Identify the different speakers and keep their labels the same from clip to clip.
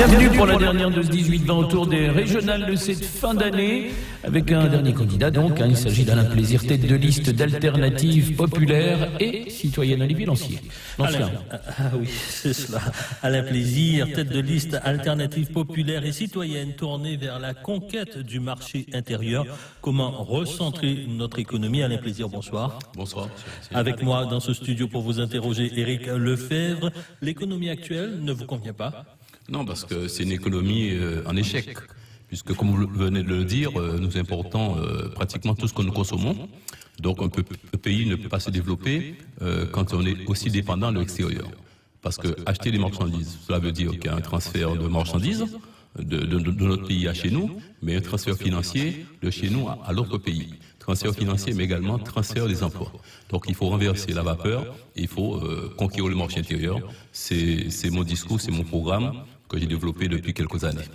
Speaker 1: Bienvenue pour la dernière de ce 18-20 autour des régionales de cette fin d'année, avec un dernier candidat donc. Il s'agit d'Alain Plaisir, tête de liste d'Alternative Populaire et Citoyenne Olivier Lancier.
Speaker 2: Oui, c'est cela. Alain Plaisir, tête de liste Alternative Populaire et Citoyenne, tournée vers la conquête du marché intérieur. Comment recentrer notre économie? Alain Plaisir, bonsoir.
Speaker 3: Bonsoir.
Speaker 2: Avec moi dans ce studio pour vous interroger, Éric Lefebvre. L'économie actuelle ne vous convient pas?
Speaker 3: Non, parce que c'est une économie en échec, puisque comme vous venez de le dire, nous importons pratiquement tout ce que nous consommons. Donc un pays ne peut pas se développer quand on est aussi dépendant de l'extérieur. Parce que acheter des marchandises, cela veut dire qu'il y a un transfert de marchandises de notre pays à chez nous, mais un transfert financier de chez nous à l'autre pays. Transfert financier, mais également transfert des emplois. Donc il faut renverser la vapeur, et il faut conquérir le marché intérieur. C'est mon discours, c'est mon programme que j'ai développé depuis quelques années.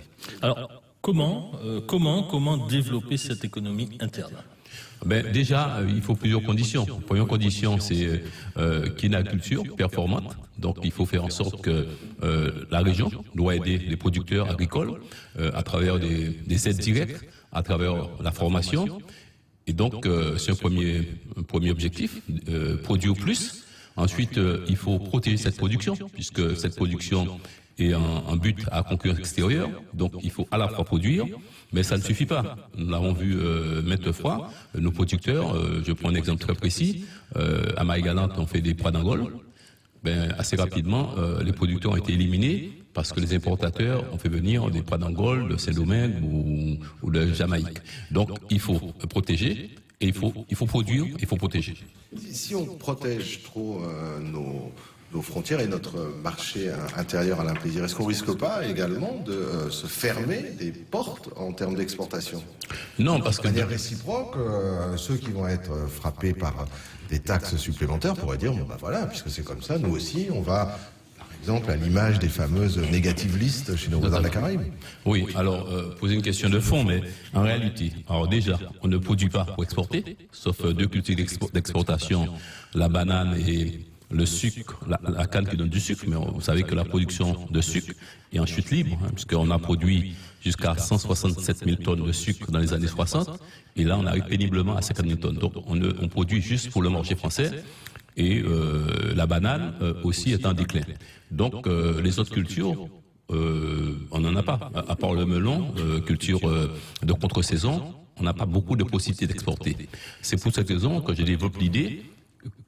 Speaker 2: Alors, comment développer cette économie interne?
Speaker 3: Déjà, il faut plusieurs conditions. La première condition, c'est qu'il y ait une agriculture performante. Donc, il faut faire en sorte que la région doit aider les producteurs agricoles à travers des aides directes, à travers la formation. Et donc, c'est un premier objectif, produire plus. Ensuite, il faut protéger cette production, puisque cette production est un but à concurrence extérieure. Donc, il faut à la fois produire, mais ça ne suffit pas. Nous l'avons vu maintes fois. Nos producteurs, je prends un exemple très précis, à Marie-Galante, on fait des pois d'Angole. Assez rapidement, les producteurs ont été éliminés parce que les importateurs ont fait venir des pois d'Angole, de Saint-Domingue ou de Jamaïque. Donc, il faut protéger. Et il faut produire, il faut protéger.
Speaker 4: Si on protège trop nos frontières et notre marché intérieur, Alain Plaisir, est-ce qu'on risque pas également de se fermer des portes en termes d'exportation?
Speaker 3: Non, parce que...
Speaker 4: De manière réciproque, ceux qui vont être frappés par des taxes supplémentaires pourraient dire, voilà, puisque c'est comme ça, nous aussi, on va... Par exemple, à l'image des fameuses negative lists chez nos voisins de la Caraïbe.
Speaker 3: Oui, alors, poser une question de fond, mais en réalité, alors déjà, on ne produit pas pour exporter, sauf deux cultures d'exportation, la banane et le sucre, la canne qui donne du sucre, mais vous savez que la production de sucre est en chute libre, puisqu'on a produit jusqu'à 167 000 tonnes de sucre dans les années 60, et là, on arrive péniblement à 50 000 tonnes. Donc, on produit juste pour le marché français. Et la banane aussi est en déclin. Donc les autres cultures, on n'en a pas. À part le melon, culture de contre-saison, on n'a pas beaucoup de possibilités d'exporter. C'est pour cette raison que je développe l'idée,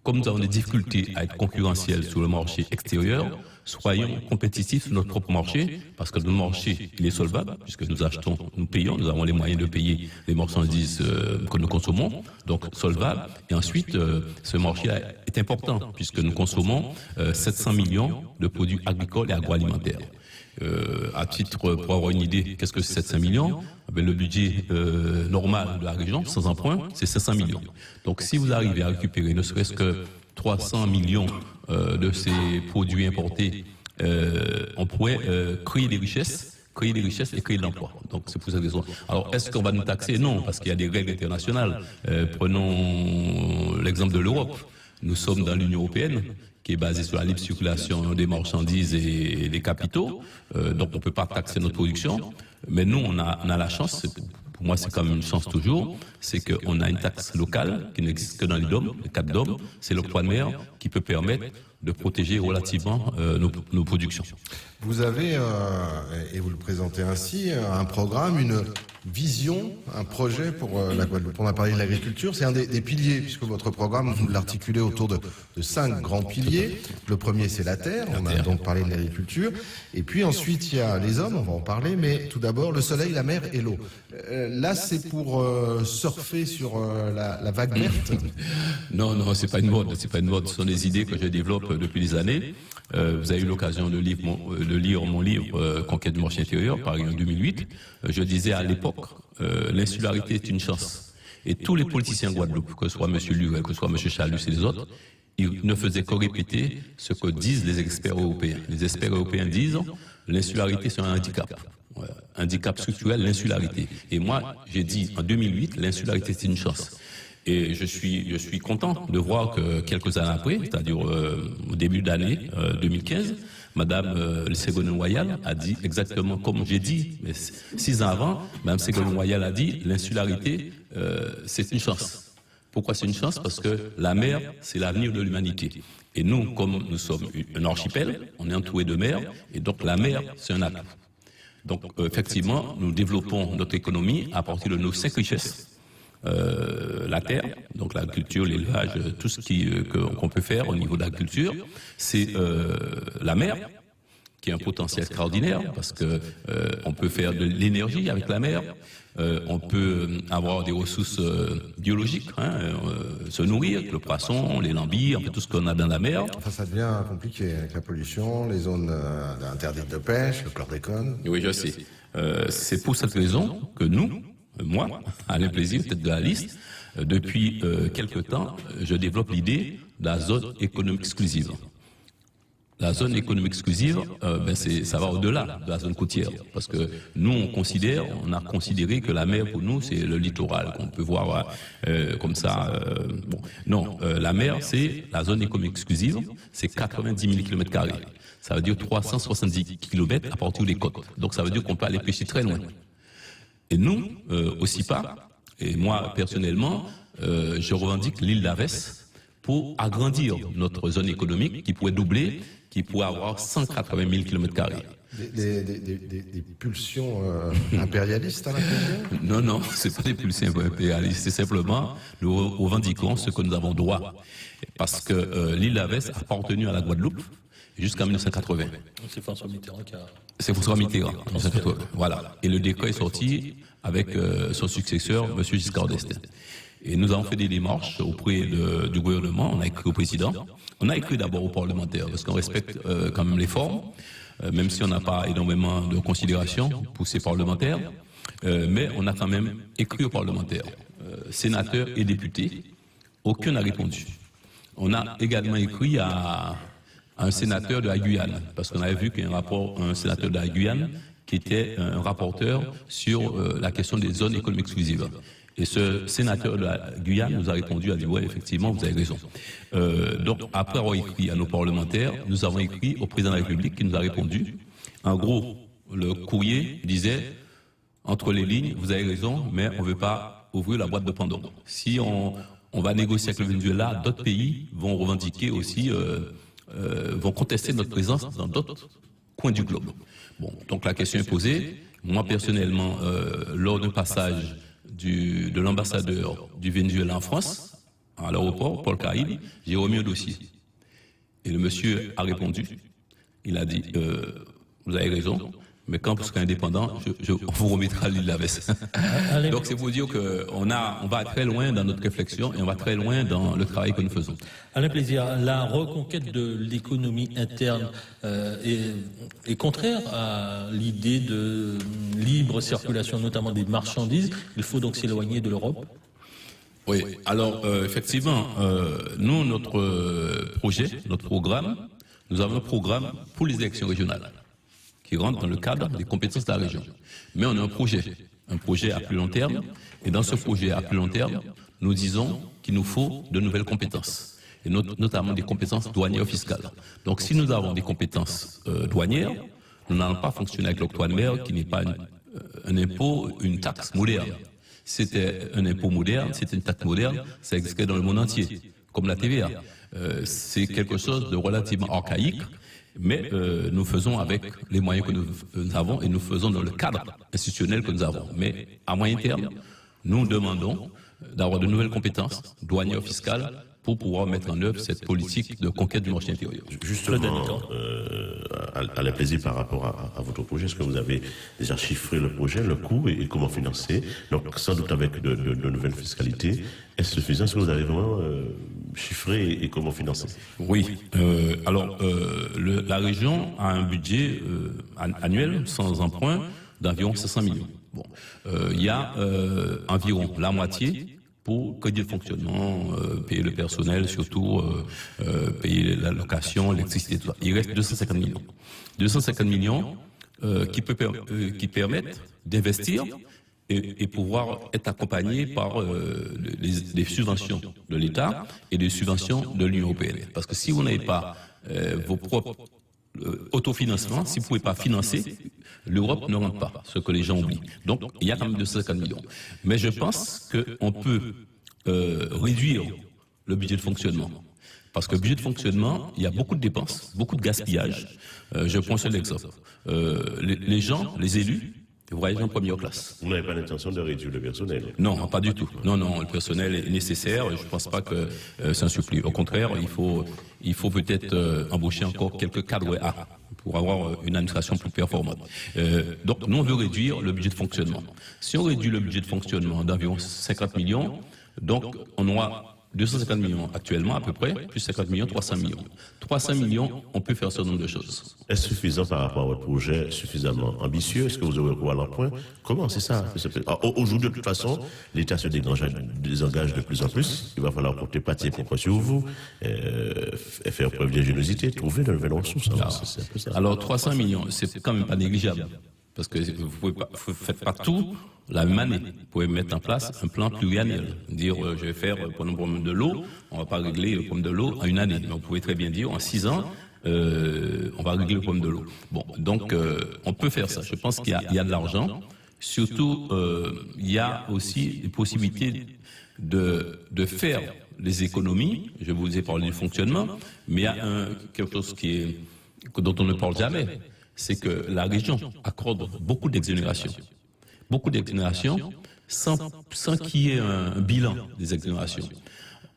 Speaker 3: comme nous avons des difficultés à être concurrentiels sur le marché extérieur, soyons compétitifs sur notre propre marché, parce que notre marché, il est solvable, puisque nous achetons, nous payons, nous avons les moyens de payer les marchandises que nous consommons, donc solvable. Et ensuite, ce marché est important, puisque nous consommons 700 millions de produits agricoles et agroalimentaires. À titre, pour avoir une idée, qu'est-ce que c'est 700 millions? Le budget normal de la région, sans emprunt, c'est 500 millions. Donc si vous arrivez à récupérer ne serait-ce que 300 millions de ces produits importés, on pourrait créer des richesses et créer de l'emploi. Donc c'est pour cette raison. Alors est-ce qu'on va nous taxer? Non, parce qu'il y a des règles internationales. Prenons l'exemple de l'Europe. Nous sommes dans l'Union européenne, qui est basée sur la libre circulation des marchandises et des capitaux. Donc on ne peut pas taxer notre production. Mais nous, on a la chance, pour moi c'est comme une chance toujours, c'est qu'on a une taxe locale qui n'existe que dans les DOM, les 4 DOM, c'est l'octroi de mer qui peut permettre de protéger relativement nos productions.
Speaker 4: Vous avez, et vous le présentez ainsi, un programme, une vision, un projet pour la Guadeloupe. On a parlé de l'agriculture, c'est un des piliers, puisque votre programme, vous l'articulez autour de 5 grands piliers. Le premier, c'est la terre, on a donc parlé de l'agriculture. Et puis ensuite, il y a les hommes, on va en parler, mais tout d'abord, le soleil, la mer et l'eau. Là, c'est pour surfer sur la vague verte.
Speaker 3: Non, c'est pas une mode, ce sont des idées que je développe depuis des années. Vous avez eu l'occasion de lire mon livre Conquête du marché intérieur, paru en 2008. Je disais à l'époque, l'insularité est une chance. Et tous les politiciens Guadeloupe, que ce soit M. Lurel, que ce soit M. Chalus et les autres, ils ne faisaient que répéter ce que disent les experts européens. Les experts européens disent l'insularité c'est un handicap. Handicap structurel, l'insularité. Et moi, j'ai dit en 2008, l'insularité c'est une chance. Et je suis content de voir que quelques années après, c'est-à-dire au début d'année 2015, Madame Ségolène Royal a dit exactement comme j'ai dit, mais 6 ans avant, Madame Ségolène Royal a dit l'insularité, c'est une chance. Pourquoi c'est une chance? Parce que la mer, c'est l'avenir de l'humanité. Et nous, comme nous sommes un archipel, on est entouré de mer, et donc la mer, c'est un atout. Donc, effectivement, nous développons notre économie à partir de nos 5 richesses. La terre, donc l'agriculture, l'élevage, tout ce qu'on peut faire au niveau de l'agriculture, c'est la mer, qui est un potentiel extraordinaire, parce que on peut faire de l'énergie avec la mer, on peut avoir des ressources biologiques, se nourrir, le poisson, les lambis, en fait tout ce qu'on a dans la mer.
Speaker 4: Enfin, ça devient compliqué avec la pollution, les zones interdites de pêche, le chlordécone.
Speaker 3: Oui, je sais. C'est pour cette raison que nous, moi, Alain Plaisir, tête de la liste, depuis quelque temps, je développe l'idée de la zone économique exclusive. La zone économique exclusive, ça va au-delà de la zone côtière, parce que nous, on a considéré que la mer, pour nous, c'est le littoral, qu'on peut voir comme ça. La mer, c'est la zone économique exclusive, c'est 90 000 km². Ça veut dire 370 km à partir des côtes. Donc ça veut dire qu'on peut aller pêcher très loin. Et nous, aussi pas, et moi personnellement, je revendique l'île d'Avès pour agrandir notre zone économique qui pourrait doubler, qui pourrait avoir 180 000 km².
Speaker 4: Des pulsions impérialistes à l'intérieur?
Speaker 3: Non, c'est pas des pulsions impérialistes, c'est simplement nous revendiquons ce que nous avons droit. Parce que l'île d'Avès a appartenu à la Guadeloupe jusqu'en 1980.
Speaker 2: C'est François Mitterrand qui a...
Speaker 3: C'est François Mitterrand, 1980. Voilà. Et le décret est sorti avec son successeur, M. Giscard d'Estaing. Et nous avons fait des démarches auprès du gouvernement, on a écrit au président, on a écrit d'abord aux parlementaires, parce qu'on respecte quand même les formes, même si on n'a pas énormément de considération pour ces parlementaires, mais on a quand même écrit aux parlementaires, sénateurs et députés, aucun n'a répondu. On a également écrit à un sénateur de la Guyane, parce qu'on avait vu qu'il y a un sénateur de la Guyane qui était un rapporteur sur la question des zones économiques exclusives. Et ce sénateur de la Guyane nous a répondu, a dit « ouais, effectivement, vous avez raison ». Donc, après avoir écrit à nos parlementaires, nous avons écrit au président de la République qui nous a répondu. En gros, le courrier disait « entre les lignes, vous avez raison, mais on ne veut pas ouvrir la boîte de Pandore. Si on va négocier avec le Venezuela, d'autres pays vont revendiquer aussi, vont contester notre présence dans d'autres coins du globe. » Bon, donc la question est posée. Moi, personnellement, lors d'un passage de l'ambassadeur du Venezuela en France, à l'aéroport, Paul Caïd, j'ai remis un dossier. Et le monsieur a répondu. Il a dit, vous avez raison, mais quand vous serez indépendant, on vous remettra l'île d'Avès. Donc c'est pour dire qu'on va très loin dans notre réflexion et on va très loin dans le travail que nous faisons.
Speaker 2: Alain Plaisir, la reconquête de l'économie interne est contraire à l'idée de libre circulation, notamment des marchandises. Il faut donc s'éloigner de l'Europe.
Speaker 3: Oui, alors effectivement, nous, notre projet, notre programme, nous avons un programme pour les élections régionales qui rentre dans le cadre des compétences de la région. Mais on a un projet à plus long terme, et dans ce projet à plus long terme, nous disons qu'il nous faut de nouvelles compétences, et notamment des compétences douanières fiscales. Donc si nous avons des compétences douanières, nous n'allons pas fonctionner avec l'octroi de mer, qui n'est pas un impôt, une taxe moderne. C'était un impôt moderne, c'était une taxe moderne, ça existait dans le monde entier, comme la TVA. C'est quelque chose de relativement archaïque, mais nous faisons avec les moyens que nous avons et nous faisons dans le cadre institutionnel que nous avons. Mais à moyen terme, nous demandons d'avoir de nouvelles compétences douanières fiscales pour pouvoir mettre en œuvre cette politique de conquête du marché intérieur.
Speaker 5: Justement, Alain Plaisir, par rapport à votre projet, est-ce que vous avez déjà chiffré le projet, le coût et comment financer? Donc sans doute avec de nouvelles fiscalités, est-ce suffisant? Est-ce que vous avez vraiment chiffré et comment financer?
Speaker 3: Oui. Alors, la région a un budget annuel sans emprunt d'environ 500 millions. Bon, il y a environ la moitié pour crédit de fonctionnement, payer le personnel, surtout payer la location, l'électricité, tout ça. Il reste 250 millions. 250 millions qui permettent d'investir et pouvoir être accompagnés par les subventions de l'État et des subventions de l'Union européenne. Parce que si vous n'avez pas vos propres autofinancement, si vous ne pouvez pas financer, l'Europe ne rentre pas, ce que les gens oublient. Donc, il y a quand même 250 millions. Mais je pense qu'on peut réduire le budget de fonctionnement. Parce que le budget de fonctionnement, il y a beaucoup de dépenses, beaucoup de gaspillage. Je prends seul exemple. Les gens, les élus, voyagent en première classe.
Speaker 5: Vous n'avez pas l'intention de réduire le personnel?
Speaker 3: Non, pas du tout. Non, le personnel est nécessaire. Je ne pense pas que c'est un supplément. Au contraire, il faut peut-être embaucher encore quelques cadres A pour avoir une administration plus performante. Donc, nous, on veut réduire le budget de fonctionnement. Si on réduit le budget de fonctionnement d'environ 50 millions, donc on aura 250 millions actuellement à peu près, plus 50 millions, 300 millions. 300 millions, on peut faire ce nombre de choses.
Speaker 5: Est-ce suffisant par rapport à votre projet, suffisamment ambitieux? Est-ce que vous aurez recours à l'emprunt? Comment c'est ça? Aujourd'hui, de toute façon, l'État se désengage de plus en plus. Il va falloir porter partie propre sur vous, faire preuve d'ingéniosité, trouver de nouvelles ressources. C'est un peu ça.
Speaker 3: Alors 300 millions, c'est quand même pas négligeable. Parce que vous ne faites pas tout la même année. Vous pouvez mettre en place un plan pluriannuel. Dire, je vais faire pour le problème de l'eau, on ne va pas régler le problème de l'eau en une année. Mais vous pouvez très bien dire, en 6 ans, on va régler le problème de l'eau. Bon, donc, on peut faire ça. Je pense qu'il y a de l'argent. Surtout, il y a aussi des possibilités de faire les économies. Je vous ai parlé du fonctionnement, mais il y a quelque chose dont on ne parle jamais. C'est que la région accorde beaucoup d'exonérations. Beaucoup d'exonérations sans qu'il y ait un bilan des exonérations.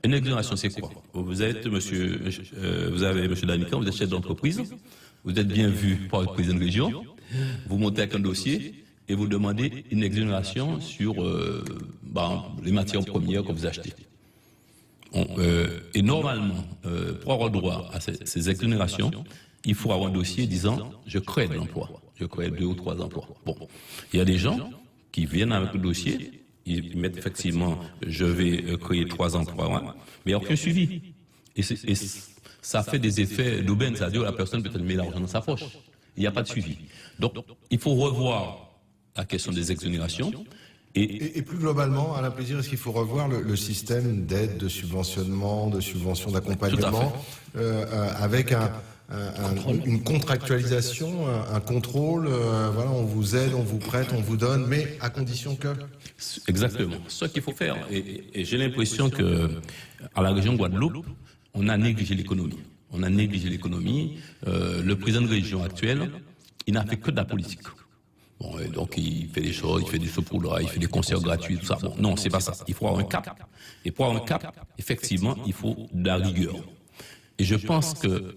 Speaker 3: Une exonération, c'est quoi? Vous avez monsieur Danican, vous êtes chef d'entreprise, vous êtes bien vu par le président de région, vous montez avec un dossier et vous demandez une exonération sur les matières premières que vous achetez. Et normalement, pour avoir droit à ces exonérations, il faut avoir un dossier disant « je crée de l'emploi ». Je crée 2 ou 3 emplois. Bon, il y a des gens qui viennent avec le dossier, ils mettent effectivement « je vais créer 3 emplois », mais il n'y a aucun suivi. Et ça fait des effets d'aubaine, c'est-à-dire la personne peut-être met l'argent dans sa poche. Il n'y a pas de suivi. Donc, il faut revoir la question des exonérations.
Speaker 4: Et plus globalement, Alain Plaisir, est-ce qu'il faut revoir le système d'aide, de subventionnement, de subvention d'accompagnement, avec une contractualisation, un contrôle, voilà, on vous aide, on vous prête, on vous donne, mais à condition que...
Speaker 3: Exactement. Ce qu'il faut faire, et j'ai l'impression que à la région Guadeloupe, on a négligé l'économie. On a négligé l'économie. Le président de région actuel, il n'a fait que de la politique. Bon, donc il fait des choses, il fait du sopoulois, il fait des concerts gratuits, tout ça. Bon, non, c'est pas ça. Il faut avoir un cap. Et pour avoir un cap, effectivement, il faut de la rigueur. Et je pense que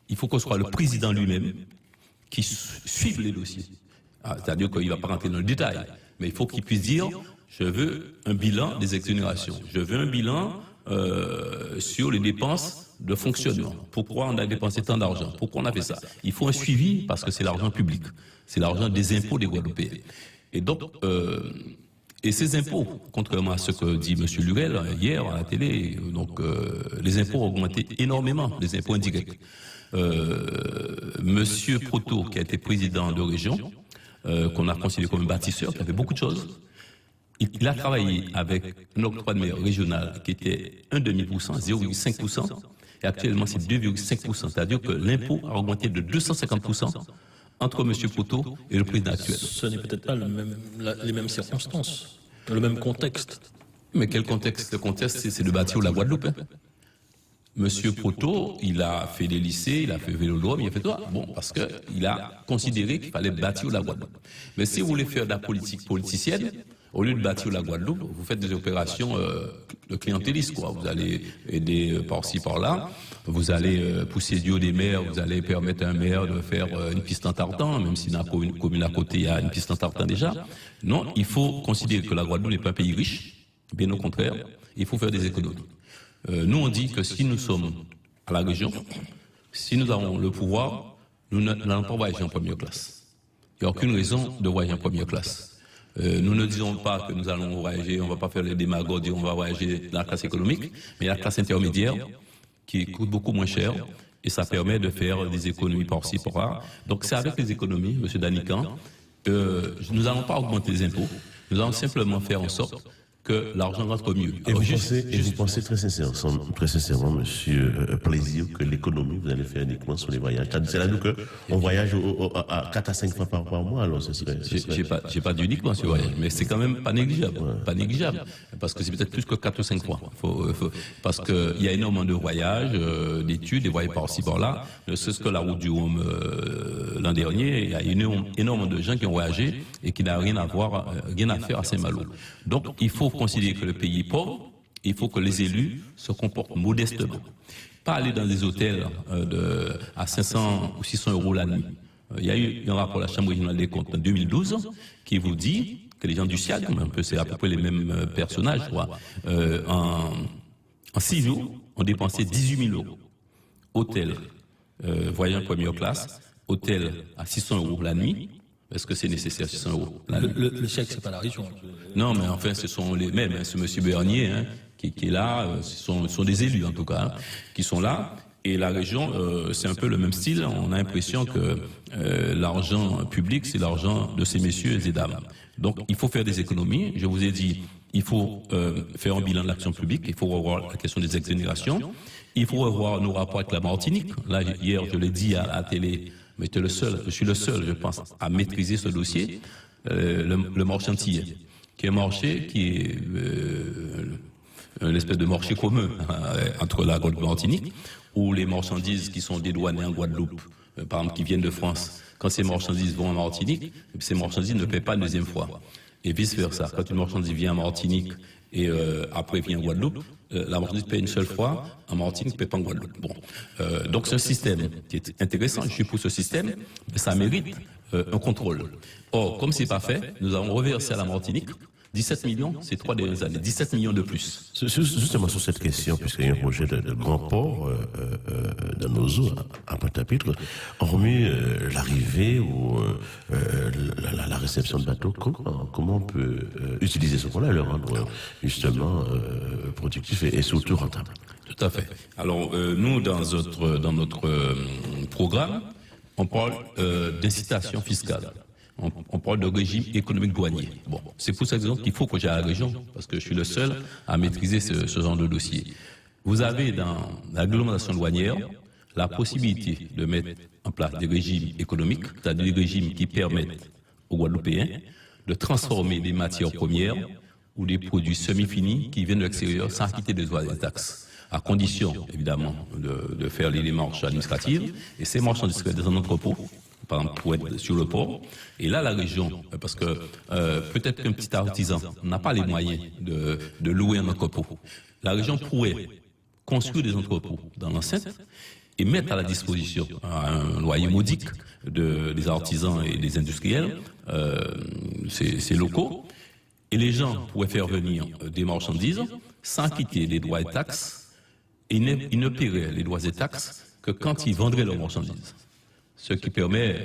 Speaker 3: il faut que ce soit le président lui-même qui suive les dossiers. C'est-à-dire qu'il ne va pas rentrer dans le détail, mais il faut qu'il puisse dire « je veux un bilan des exonérations, je veux un bilan sur les dépenses de fonctionnement. Pourquoi on a dépensé tant d'argent? Pourquoi on a fait ça? Il faut un suivi parce que c'est l'argent public, c'est l'argent des impôts des Guadeloupéens. Et donc, et ces impôts, contrairement à ce que dit M. Lurel hier à la télé, donc les impôts ont augmenté énormément, les impôts indirects. Monsieur Proto, qui a été président de région, qu'on a considéré comme un bâtisseur, qui a fait beaucoup de choses, il a travaillé avec un octroi de mer régional qui était 1,5%, 0,5%, et actuellement c'est 2,5%. C'est-à-dire que l'impôt a augmenté de 250% entre M. Proto et le président actuel.
Speaker 2: Ce n'est peut-être pas les mêmes circonstances, le même contexte.
Speaker 3: Mais quel contexte? Le contexte, c'est de bâtir la Guadeloupe. Hein. Monsieur Proto, il a fait des lycées, il a fait Vélodrome, il a fait tout ça. Bon, parce qu'il a considéré qu'il fallait bâtir la Guadeloupe. Mais si vous voulez faire de la politique politicienne, au lieu de bâtir la Guadeloupe, vous faites des opérations de clientélisme, quoi. Vous allez aider par-ci, par-là, vous allez pousser du haut des mers, vous allez permettre à un maire de faire une piste en tartan, même si dans la commune à côté, il y a une piste en tartan déjà. Non, il faut considérer que la Guadeloupe n'est pas un pays riche, bien au contraire, il faut faire des économies. Nous, on dit que si nous sommes à la région, si nous avons le pouvoir, nous n'allons pas voyager en première classe. Il n'y a aucune raison de voyager en première classe. Nous ne disons pas que nous allons voyager, on ne va pas faire les démagogues, on va voyager dans la classe économique, mais la classe intermédiaire qui coûte beaucoup moins cher et ça permet de faire des économies par-ci, par-là. Donc c'est avec les économies, M. Danican, nous n'allons pas augmenter les impôts, nous allons simplement faire en sorte que l'argent rentre mieux.
Speaker 5: Et vous pensez très sincèrement, monsieur Plaisir, que l'économie, vous allez faire uniquement sur les voyages. C'est-à-dire qu'on voyage à 4 à 5 fois par mois, alors ce serait...
Speaker 3: J'ai pas dit uniquement sur le voyage, mais c'est quand même pas négligeable. Pas négligeable. Parce que c'est peut-être plus que 4 ou 5 fois. Parce qu'il y a énormément de voyages, d'études, des voyages par-ci, par-là. Ne serait-ce que la route du Rhum l'an dernier, il y a énormément de gens qui ont voyagé et qui n'ont rien à faire à Saint-Malo. Donc, il faut considérer que le pays est pauvre, il faut que les élus se comportent modestement. Pas aller dans des hôtels à 500 ou 600 euros la nuit. Il y a eu un rapport de la Chambre régionale des comptes en 2012 qui vous dit que les gens du SIAD, c'est à peu près les mêmes personnages, je crois, en 6 jours, ont dépensé 18 000 euros. Hôtel, voyage première classe, hôtel à 600 euros la nuit. Est-ce que c'est nécessaire, 600 euros?
Speaker 2: Le chèque, c'est pas la région.
Speaker 3: Non, mais enfin, ce sont les mêmes. C'est M. Bernier qui est là. Ce sont des élus, en tout cas, qui sont là. Et la région, c'est un peu le même style. On a l'impression que l'argent public, c'est l'argent de ces messieurs et dames. Donc, il faut faire des économies. Je vous ai dit, il faut faire un bilan de l'action publique. Il faut revoir la question des exonérations. Il faut revoir nos rapports avec la Martinique. Là, hier, je l'ai dit à la télé. Mais je suis le seul, je pense, à maîtriser ce dossier, le marché antillais, qui est un marché qui est une espèce de marché commun entre la Guadeloupe et la Martinique, où les marchandises qui sont dédouanées en Guadeloupe, par exemple, qui viennent de France, quand ces marchandises vont en Martinique, ces marchandises ne paient pas une deuxième fois. Et vice-versa, quand une marchandise vient en Martinique et après vient en Guadeloupe, la marchandise paie une seule fois, en Martinique ne paie pas en Guadeloupe. Bon. Donc c'est un système qui est intéressant, je suis pour ce système, mais ça mérite un contrôle. Or, comme c'est pas fait, nous avons reversé à la Martinique 17 millions ces 3 dernières années, 17 millions de plus.
Speaker 5: Justement sur cette question, puisqu'il y a un projet de grand port dans nos eaux, à Pointe-à-Pitre, hormis l'arrivée ou la réception de bateaux, comment on peut utiliser ce port-là et le rendre justement productif et surtout rentable?
Speaker 3: Tout à fait. Alors, nous, dans notre programme, on parle d'incitation fiscale. On parle de régime économique douanier. Bon, c'est pour cette raison qu'il faut que j'aille à la région, parce que je suis le seul à maîtriser ce genre de dossier. Vous avez dans l'agglomération douanière la possibilité de mettre en place des régimes économiques, c'est-à-dire des régimes qui permettent aux Guadeloupéens de transformer des matières premières ou des produits semi-finis qui viennent de l'extérieur sans quitter des droits et des taxes, à condition, évidemment, de faire les démarches administratives. Et ces marchandises seraient dans un entrepôt, par exemple, pour être sur le port. Et là, la région, parce que peut-être qu'un petit artisan n'a pas les moyens de louer un entrepôt. La région pourrait construire des entrepôts dans l'enceinte et mettre à la disposition à un loyer modique des artisans et des industriels ces locaux. Et les gens pourraient faire venir des marchandises sans quitter les droits et taxes. Et ils ne paieraient les droits et taxes que quand ils vendraient leurs marchandises. Ce qui permet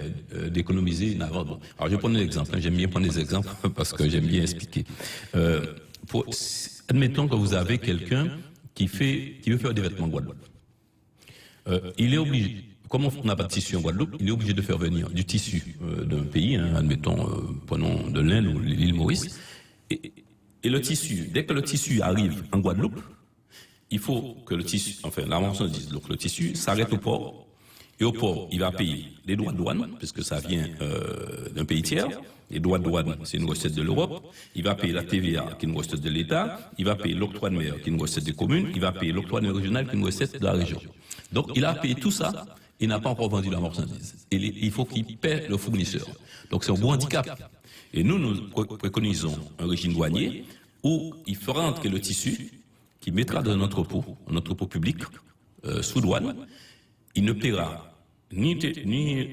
Speaker 3: d'économiser une avance. Bon. Alors je vais prendre un exemple, j'aime bien prendre des exemples parce que j'aime bien expliquer. Admettons que vous avez quelqu'un qui veut faire des vêtements en Guadeloupe. Il est obligé, comme on n'a pas de tissu en Guadeloupe, il est obligé de faire venir du tissu d'un pays, admettons, prenons de l'Inde ou l'île Maurice, et le tissu, dès que le tissu arrive en Guadeloupe, il faut que le tissu, enfin la marchandise, donc le tissu s'arrête au port. Et au port, il va payer les droits de douane, puisque ça vient d'un pays tiers. Les droits de douane, c'est une recette de l'Europe. Il va payer la TVA, qui est une recette de l'État. Il va payer l'octroi de mer, qui est une recette des communes. Il va payer l'octroi de mer régional, qui est une recette de la région. Donc, il a payé tout ça. Il n'a pas encore vendu la marchandise. Et il faut qu'il paie le fournisseur. Donc, c'est un beau handicap. Et nous préconisons un régime douanier où il fera entrer le tissu, qui mettra dans un entrepôt public, sous douane. Il ne paiera ni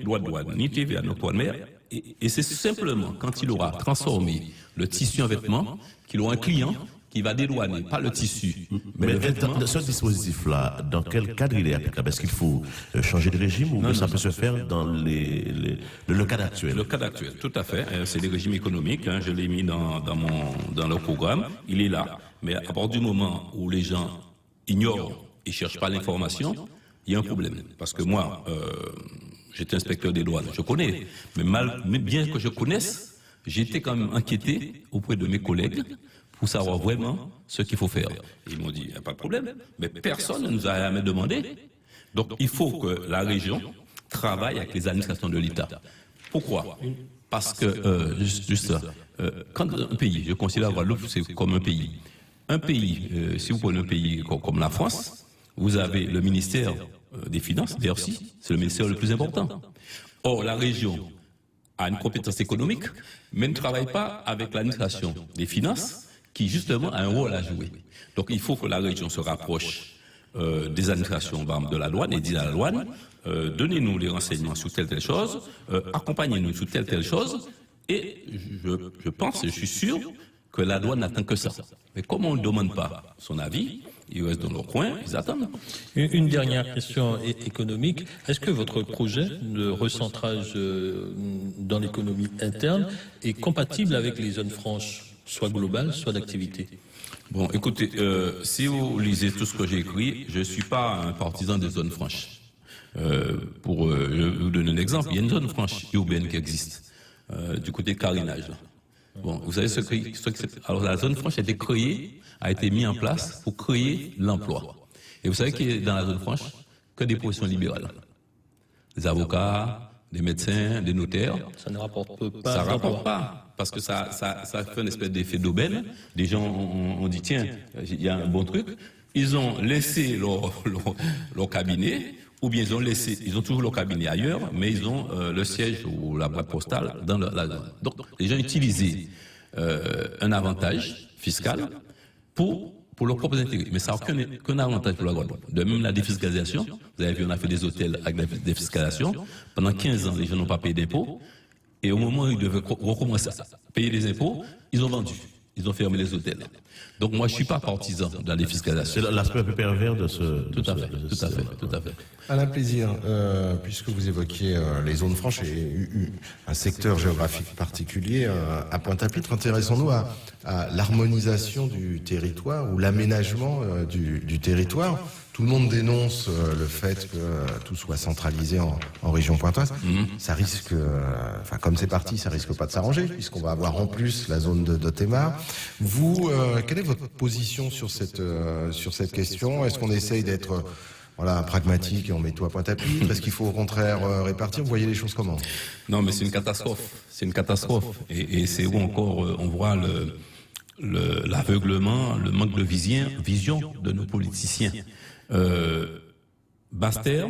Speaker 3: droit de douane, ni TVA, ni octroi de mer. Et c'est simplement quand il aura transformé le tissu en vêtement qu'il aura un client qui va dédouaner, pas le tissu.
Speaker 5: Mais dans ce dispositif-là, dans quel cadre il est applicable? Est-ce qu'il faut changer de régime ou ça peut se faire dans le cadre actuel?
Speaker 3: Le cadre actuel, tout à fait. C'est des régimes économiques. Je l'ai mis dans le programme. Il est là. Mais à partir du moment où les gens ignorent et ne cherchent pas l'information, il y a un problème. Parce que moi, j'étais inspecteur des douanes, je connais. Mais bien que je connaisse, j'étais quand même inquiété auprès de mes collègues pour savoir vraiment ce qu'il faut faire. Et ils m'ont dit, il n'y a pas de problème, mais personne ne nous a jamais demandé. Donc il faut que la région travaille avec les administrations de l'État. Pourquoi? Parce que, juste ça, quand un pays, je considère Guadeloupe, c'est comme un pays. Un pays, si vous prenez un pays comme la France, vous avez le ministère des Finances, d'ailleurs si, c'est le ministère le plus important. Or, la région a une compétence économique, mais ne travaille pas avec l'administration des Finances, qui justement a un rôle à jouer. Donc il faut que la région se rapproche des administrations de la douane et dit à la douane, donnez-nous les renseignements sur telle chose, accompagnez-nous sur telle chose, et je pense, je suis sûr que la douane n'attend que ça. Mais comme on ne demande pas son avis, ils restent dans leur coin, ils attendent.
Speaker 2: Une dernière question économique. Est-ce que votre projet de recentrage dans l'économie interne est compatible avec les zones franches, soit globales, soit d'activité?
Speaker 3: Bon, écoutez, si vous lisez tout ce que j'ai écrit, je ne suis pas un partisan des zones franches. Pour vous donner un exemple, il y a une zone franche urbaine qui existe, du côté de Carinage. Bon, vous savez alors la zone franche a été mise en place pour créer l'emploi. Et vous savez qu'il y a dans la zone franche que des professions libérales. Des avocats, des médecins, des notaires.
Speaker 2: Ça ne rapporte pas.
Speaker 3: Ça ne rapporte pas, parce que ça fait une espèce d'effet d'aubaine. Des gens ont dit, tiens, il y a un bon truc. Ils ont laissé leur cabinet, ou bien ils ont toujours leur cabinet ailleurs, mais ils ont le siège ou la boîte postale dans la zone. Donc, les gens utilisaient un avantage fiscal pour leurs propres intérêts. Mais ça n'a aucun avantage pour la Guadeloupe. De même, la défiscalisation, vous avez vu, on a fait des hôtels avec la défiscalisation. Pendant 15 ans, les gens n'ont pas payé d'impôts. Et au moment où ils devaient recommencer à payer les impôts, ils ont vendu. Ils ont fermé les hôtels. Donc moi, je ne suis pas partisan de la défiscalisation.
Speaker 5: C'est l'aspect un peu pervers de ce...
Speaker 3: Tout à fait.
Speaker 4: Alain Plaisir, puisque vous évoquiez les zones franches et un secteur géographique particulier, à Pointe-à-Pitre, intéressons-nous à l'harmonisation du territoire ou l'aménagement du territoire. Tout le monde dénonce le fait que tout soit centralisé en région pointoise. Ça risque, comme c'est parti, ça risque pas de s'arranger, puisqu'on va avoir en plus la zone de Témar. Vous, quelle est votre position sur cette question? Est-ce qu'on essaye d'être pragmatique et on met tout à Pointe-à-Pitre? Est-ce qu'il faut au contraire répartir? Vous voyez les choses comment?
Speaker 3: Non, mais c'est une catastrophe. C'est une catastrophe. Et c'est où encore on voit l'aveuglement, le manque de vision de nos politiciens. Basse-Terre,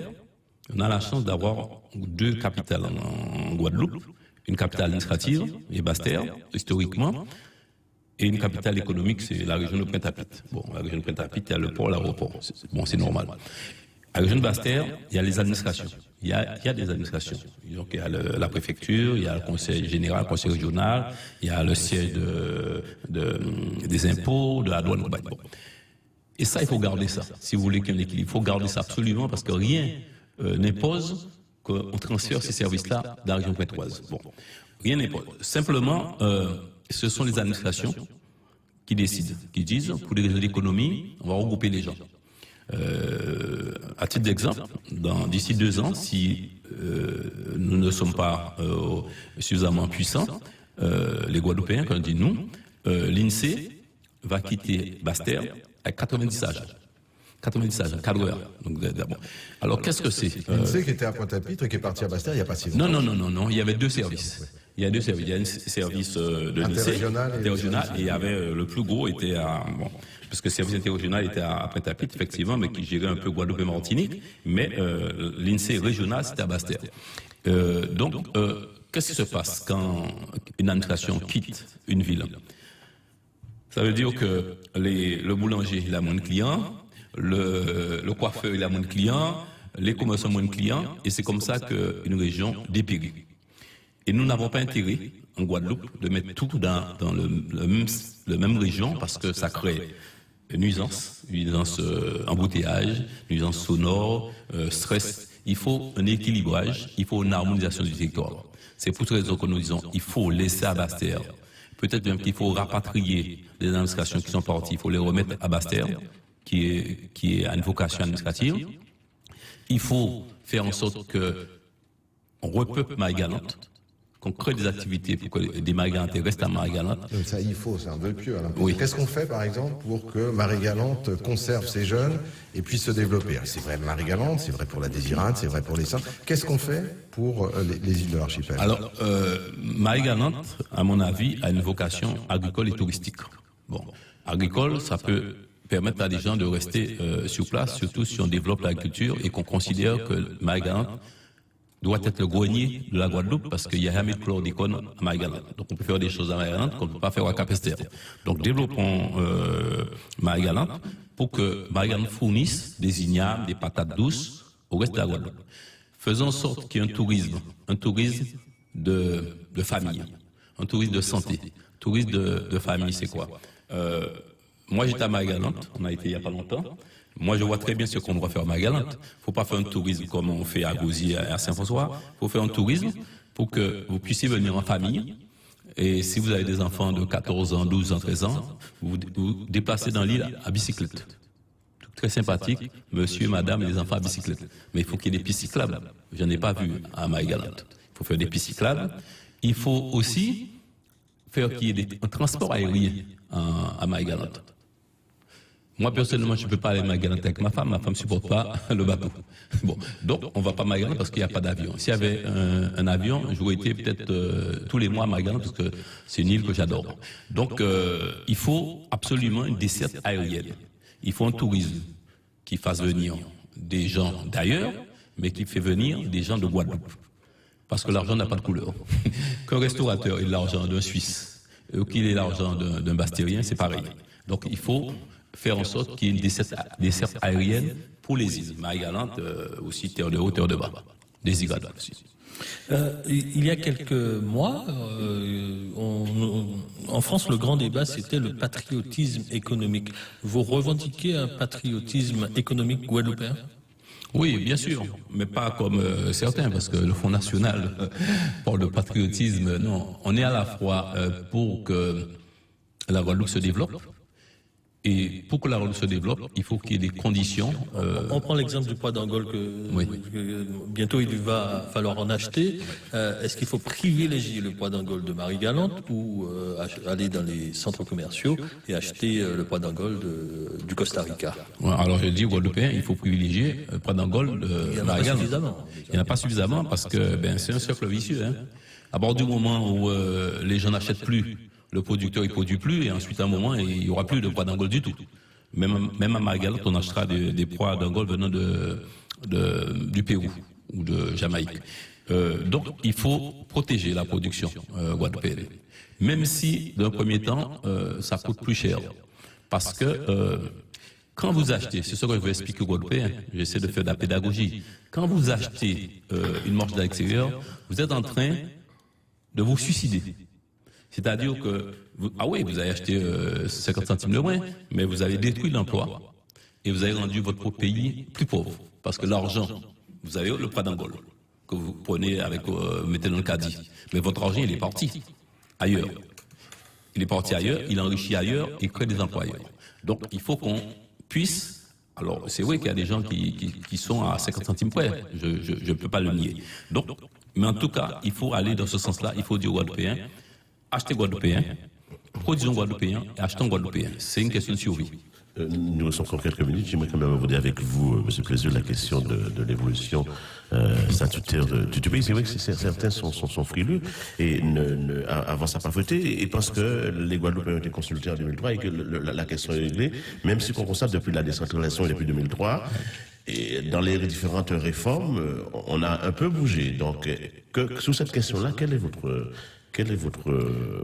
Speaker 3: on a la chance d'avoir 2 capitales en Guadeloupe, une capitale administrative, et Basse-Terre, historiquement, et une capitale économique, c'est la région de Pointe-à-Pitre. Bon, la région de Pointe-à-Pitre, il y a le port, l'aéroport. Bon, c'est normal. À la région de Basse-Terre, il y a les administrations. Il y a des administrations. Donc, il y a la préfecture, il y a le conseil général, le conseil régional, il y a le siège des impôts, de la douane. Bon. Et ça, il faut garder ça. Si vous voulez qu'il y ait un équilibre, il faut garder ça absolument parce que rien n'impose qu'on transfère ces services-là dans la région pointoise. Bon, rien n'impose. Simplement, ce sont les administrations qui décident, qui disent, pour des raisons d'économie, on va regrouper les gens. À titre d'exemple, d'ici 2 ans, si nous ne sommes pas suffisamment puissants, les Guadeloupéens, quand on dit nous, l'INSEE va quitter Basse-Terre avec 90 agents. 90 agents, 4 heures. Donc, bon. Alors, qu'est-ce que c'est
Speaker 4: l'INSEE qui était à Pointe-à-Pitre et qui est parti à Basse-Terre il n'y a pas si longtemps.
Speaker 3: Non. Il y avait 2 services. Il y a 2 services. Il y a un service de l'INSEE, interrégional, et il y avait le plus gros était à... Bon, parce que le service interrégional était à Pointe-à-Pitre, effectivement, mais qui gérait un peu Guadeloupe et Martinique. Mais l'INSEE régional, c'était à Basse-Terre. Donc, qu'est-ce qui se passe quand une administration quitte une ville? Ça veut dire que le boulanger, il a moins de clients, le coiffeur, il a moins de clients, les commerçants ont moins de clients, et c'est comme ça qu'une région dépérit. Et nous n'avons pas intérêt, en Guadeloupe, de mettre tout dans la même région, parce que ça crée nuisance embouteillage, nuisance sonore, stress. Il faut un équilibrage, il faut une harmonisation du territoire. C'est pour cette raison que nous disons il faut laisser à Basse-Terre. Peut-être même qu'il faut rapatrier les administrations qui sont parties, il faut les remettre à Basse-Terre, qui a une vocation administrative. Il faut faire en sorte qu'on repeuple Marie-Galante, qu'on crée des activités pour que des Marie-Galante restent à Marie-Galante.
Speaker 4: Ça, il faut, c'est un vœu pieux.
Speaker 3: Oui.
Speaker 4: Qu'est-ce qu'on fait, par exemple, pour que Marie-Galante conserve ses jeunes et puisse se développer? C'est vrai Marie-Galante, c'est vrai pour la Désirade, c'est vrai pour les Saintes. Qu'est-ce qu'on fait pour les îles de l'archipel?
Speaker 3: Alors, Marie-Galante, à mon avis, a une vocation agricole et touristique. Bon, agricole, ça peut permettre à des gens de rester sur place, surtout si on développe l'agriculture et qu'on considère que Marie-Galante doit être le grenier de la Guadeloupe parce qu'il n'y a jamais de chlordécone à Marie-Galante. Donc on peut faire des choses à Marie-Galante qu'on ne peut pas faire à Cap-Esther. Donc développons Marie-Galante pour que Marie-Galante fournisse des ignames, des patates douces au reste de la Guadeloupe. Faisons en sorte qu'il y ait un tourisme de famille, un tourisme de santé. Tourisme de famille, c'est quoi? Moi, j'étais à Marie-Galante, on a été il n'y a pas longtemps. Moi, je vois très bien ce qu'on doit faire à Marie-Galante. Il ne faut pas faire un tourisme comme on fait à Gauzy et à Saint-François. Il faut faire un tourisme pour que vous puissiez venir en famille. Et si vous avez des enfants de 14 ans, 12 ans, 13 ans, vous vous déplacez dans l'île à bicyclette. Très sympathique, monsieur, madame et les enfants à bicyclette. Mais il faut qu'il y ait des pistes cyclables. Je n'en ai pas vu à Marie-Galante. Il faut faire des pistes cyclables. Il faut aussi faire qu'il y ait un transport aérien à Marie-Galante. Moi, personnellement, je ne peux pas aller à Marie-Galante avec ma femme ne supporte pas le bateau. Bon, donc, on ne va pas à Marie-Galante parce qu'il n'y a pas d'avion. S'il y avait un avion, j'aurais été peut-être tous les mois à Marie-Galante parce que c'est une île que j'adore. Donc, il faut absolument une desserte aérienne. Il faut un tourisme qui fasse venir des gens d'ailleurs, mais qui fait venir des gens de Guadeloupe. Parce que l'argent n'a pas de couleur. Qu'un restaurateur ait l'argent d'un Suisse, ou qu'il ait l'argent d'un Bastérien, c'est pareil. Donc, il faut faire en sorte qu'il y ait une desserte aérienne pour les îles. Marie-Galante, aussi terre de haut, terre de bas. Désirade aussi.
Speaker 2: Il y a quelques mois, en France, le grand débat, c'était le patriotisme économique. Vous revendiquez un patriotisme économique guadeloupéen?
Speaker 3: Oui, bien sûr, mais pas comme certains, parce que le Front National parle de patriotisme. Non, on est à la fois pour que la Guadeloupe se développe. Et pour que la Guadeloupe se développe, il faut qu'il y ait des conditions.
Speaker 2: On prend l'exemple du poids d'Angole que bientôt il va falloir en acheter. Est-ce qu'il faut privilégier le poids d'Angole de Marie-Galante ou aller dans les centres commerciaux et acheter le poids d'Angole du Costa Rica?
Speaker 3: Ouais, alors je dis aux Guadeloupéens, il faut privilégier le poids d'Angole de Marie-Galante. Il n'y en a pas suffisamment parce que c'est un cercle vicieux. Hein. À bord du moment où les gens n'achètent plus, le producteur il produit plus et ensuite à un moment il n'y aura plus de poids d'Angole du tout. Même à Marie-Galante, on achètera des poids d'Angole venant du Pérou ou de Jamaïque. Donc il faut protéger la production guadeloupéenne. Même si d'un premier temps ça coûte plus cher. Parce que quand vous achetez, c'est ce que je veux expliquer aux Guadeloupéens, j'essaie de faire de la pédagogie. Quand vous achetez une marche de l'extérieur, vous êtes en train de vous suicider. C'est-à-dire que, vous avez acheté 50 centimes de moins, mais vous avez détruit l'emploi et vous avez rendu votre pays plus pauvre. Parce que l'argent, vous avez le poids d'Angole que vous prenez mettez dans le caddie. Mais votre argent, il est parti ailleurs. Il est parti ailleurs, il enrichit ailleurs et crée des emplois ailleurs. Donc, il faut qu'on puisse. Alors, c'est vrai qu'il y a des gens qui sont à 50 centimes près. Je ne peux pas le nier. Donc, mais en tout cas, il faut aller dans ce sens-là. Il faut dire aux Guadeloupéens, achetez Guadeloupéen, produisons Guadeloupéen et achetons Guadeloupéen. C'est une question de survie.
Speaker 5: Nous restons encore quelques minutes. J'aimerais quand même aborder avec vous, M. Plézieux, la question de l'évolution statutaire du pays. C'est vrai que certains sont frileux et avancent à papoter et pensent que les Guadeloupéens ont été consultés en 2003 et que la question est réglée, même si on constate depuis la décentralisation et depuis 2003. Et dans les différentes réformes, on a un peu bougé. Donc, sur cette question-là, quel est votre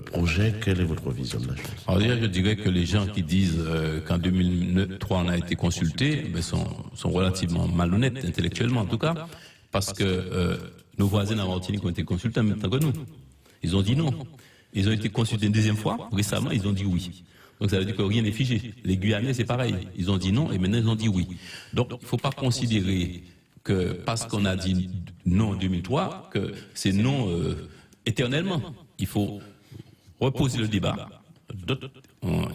Speaker 5: projet, quelle est votre vision de la chose?
Speaker 3: Alors déjà, je dirais que les gens qui disent qu'en 2003 on a été consulté sont relativement malhonnêtes, intellectuellement en tout cas, parce que nos voisins en Martinique ont été consultés en même temps que nous. Ils ont dit non. Ils ont été consultés une deuxième fois, récemment, ils ont dit oui. Donc ça veut dire que rien n'est figé. Les Guyanais, c'est pareil. Ils ont dit non et maintenant ils ont dit oui. Donc il ne faut pas considérer que parce qu'on a dit non en 2003, que c'est non éternellement. Il faut reposer le débat,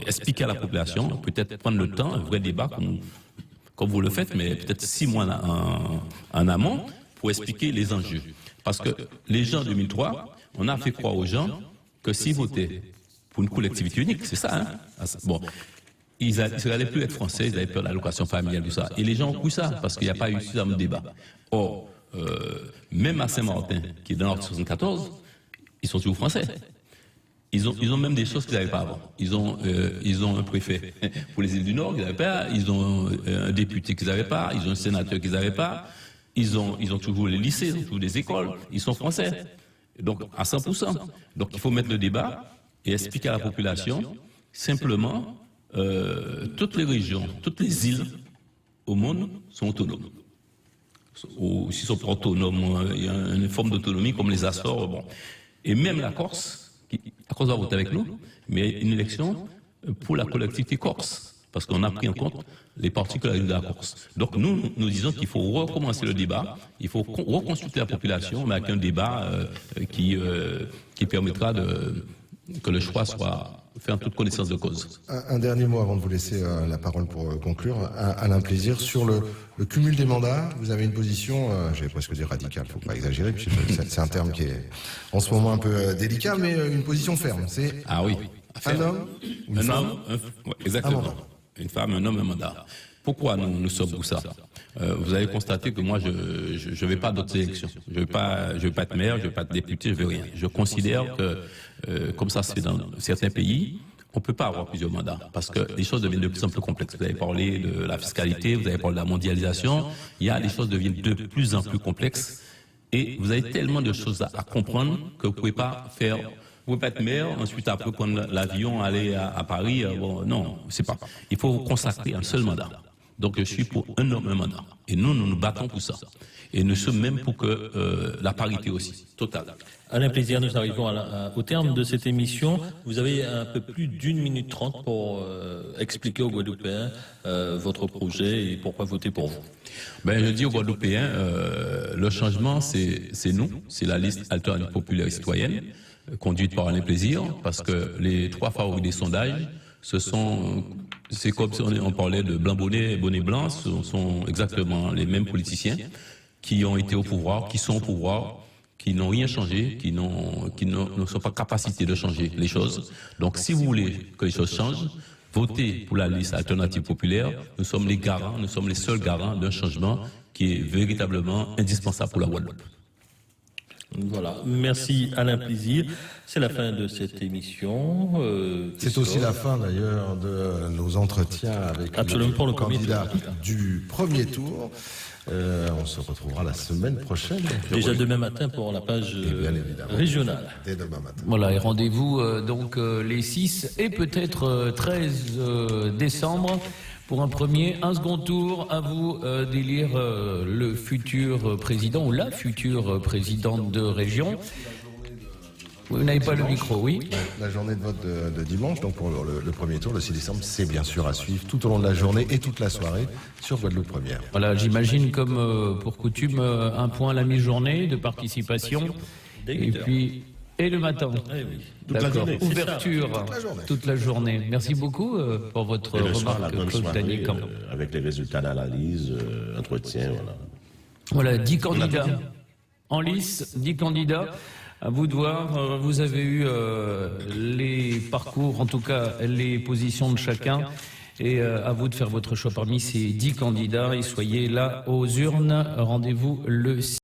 Speaker 3: expliquer à la population, peut-être prendre le temps, un vrai débat comme vous le faites, mais peut-être 6 mois en amont pour expliquer les enjeux. Parce que les gens en 2003 on a fait croire aux gens que s'ils votaient pour une collectivité unique, c'est ça, hein? Bon, ils n'allaient plus être français, ils avaient peur de l'allocation familiale, tout ça. Et les gens ont cru ça, parce qu'il n'y a pas eu suffisamment de débat. Or, même à Saint-Martin, qui est dans l'ordre 74, ils sont toujours français. Ils ont même des choses qu'ils n'avaient pas avant. Ils ont un préfet pour les îles du Nord qu'ils n'avaient pas, ils ont un député qu'ils n'avaient pas, ils ont un sénateur qu'ils n'avaient pas, ils ont toujours les lycées, ils ont toujours des écoles, ils sont français. Donc, à 100%. Donc, il faut mettre le débat et expliquer à la population, simplement, toutes les régions, toutes les îles au monde sont autonomes. Ou s'ils sont pas autonomes, il y a une forme d'autonomie comme les Açores, bon. Et même la Corse va voter avec nous, mais une élection pour la collectivité corse, parce qu'on a pris en compte les particularités de la Corse. Donc nous disons qu'il faut recommencer le débat, il faut reconsulter la population, mais avec un débat qui permettra que le choix soit fait en toute connaissance de cause.
Speaker 4: Un dernier mot avant de vous laisser la parole pour conclure. Alain Plaisir, sur le cumul des mandats, vous avez une position, je vais presque dire radicale, il ne faut pas exagérer, puisque c'est un terme qui est en ce moment un peu délicat, mais une position ferme. C'est
Speaker 3: ah oui,
Speaker 4: un homme, une femme,
Speaker 3: ouais, exactement. Une femme, un homme, un mandat. Pourquoi nous sommes pour ça? Vous avez constaté que moi, je ne vais pas d'autres élections. Je ne vais pas être maire, je ne vais pas être député, je ne veux rien. Je considère que, comme ça se fait dans certains pays, on ne peut pas avoir plusieurs mandats parce que les choses deviennent de plus en plus complexes. Vous avez parlé de la fiscalité, vous avez parlé de la mondialisation. Les choses deviennent de plus en plus complexes et vous avez tellement de choses à comprendre que vous ne pouvez pas faire. Vous ne pouvez pas être maire, ensuite après prendre l'avion, aller à Paris. Bon, non, c'est pas. Il faut vous consacrer un seul mandat. Donc je suis pour un homme, un mandat. Et nous nous battons pour ça. Et nous sommes même pour que la parité aussi, totale.
Speaker 2: Alain Plaisir, nous arrivons au terme de cette émission. Vous avez un peu plus d'1 minute 30 pour expliquer aux Guadeloupéens votre projet et pourquoi voter pour vous.
Speaker 3: Ben, je dis aux Guadeloupéens, le changement, c'est nous, c'est la liste alternative populaire et citoyenne, conduite par Alain Plaisir, parce que les 3 favoris des sondages, c'est comme si on parlait de blanc bonnet, bonnet blanc, ce sont exactement les mêmes politiciens qui ont été au pouvoir, qui sont au pouvoir, qui n'ont rien changé, qui ne sont pas capacités de changer les choses. Donc si vous voulez que les choses changent, votez pour la liste alternative populaire. Nous sommes les garants, nous sommes les seuls garants d'un changement qui est véritablement indispensable pour la Guadeloupe.
Speaker 2: Voilà, merci Alain Plaisir. C'est la fin de cette émission.
Speaker 4: C'est aussi la fin d'ailleurs de nos entretiens avec
Speaker 2: le
Speaker 4: candidat du premier tour. On se retrouvera la semaine prochaine.
Speaker 2: Déjà demain matin pour la page régionale.
Speaker 4: Dès demain matin.
Speaker 1: Voilà, et rendez-vous donc les 6 et peut-être 13 décembre pour un second tour. À vous d'élire le futur président ou la future présidente de région. Vous n'avez pas le micro, oui.
Speaker 4: La journée de vote de dimanche, donc pour le premier tour, le 6 décembre, c'est bien sûr à suivre tout au long de la journée et toute la soirée sur Guadeloupe Première.
Speaker 1: Voilà, j'imagine comme pour coutume un point à la mi-journée de participation et le matin.
Speaker 2: Eh oui.
Speaker 1: D'accord. Ouverture toute la journée. Merci beaucoup pour votre remarque, Claude Danican.
Speaker 5: Avec les résultats d'analyse, entretien, voilà.
Speaker 1: Voilà, 10 candidats en lice, 10 candidats. À vous de voir, vous avez eu les parcours, en tout cas les positions de chacun, et à vous de faire votre choix parmi ces 10 candidats et soyez là aux urnes. Rendez-vous le 6.